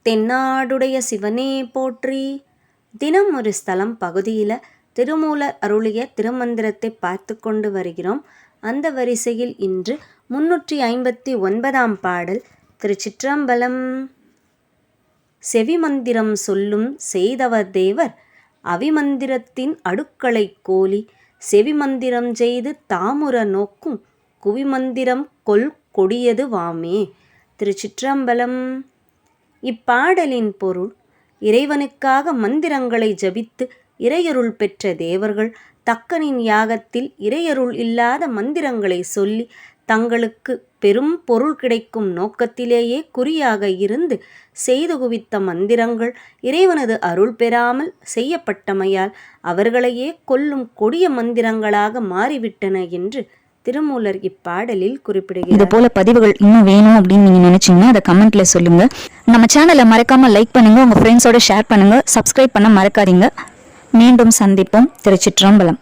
தென்னாடுடைய சிவனே போற்றி. தினம் ஒரு ஸ்தலம் பகுதியில் திருமூலர் அருளிய திருமந்திரத்தை பார்த்து கொண்டு வருகிறோம். அந்த வரிசையில் இன்று 359ஆம் பாடல். திருச்சிற்றம்பலம். செவிமந்திரம் சொல்லும் செய்தவர் தேவர் அவிமந்திரத்தின் அடுக்களை கோலி செவிமந்திரம் செய்து தாமுற நோக்கும் குவிமந்திரம் கொல் கொடியது வாமே. திருச்சிற்றம்பலம். இப்பாடலின் பொருள்: இறைவனுக்காக மந்திரங்களை ஜபித்து இறையருள் பெற்ற தேவர்கள் தக்கனின் யாகத்தில் இறையருள் இல்லாத மந்திரங்களை சொல்லி தங்களுக்கு பெரும் பொருள் கிடைக்கும் நோக்கத்திலேயே குறியாக இருந்து செய்து குவித்த மந்திரங்கள் இறைவனது அருள் பெறாமல் செய்யப்பட்டமையால் அவர்களையே கொல்லும் கொடிய மந்திரங்களாக மாறிவிட்டன என்று திருமூலர் இப்பாடலில் குறிப்பிடுகிறார். இது போல பதிவுகள் இன்னும் வேணும் அப்படின்னு நீங்க நினைச்சீங்கன்னா அதை கமெண்ட்ல சொல்லுங்க. நம்ம சேனலை மறக்காம லைக் பண்ணுங்க, உங்க ஃப்ரெண்ட்ஸோட ஷேர் பண்ணுங்க, சப்ஸ்கிரைப் பண்ண மறக்காதீங்க. மீண்டும் சந்திப்போம். திருச்சிற்றம்பலம்.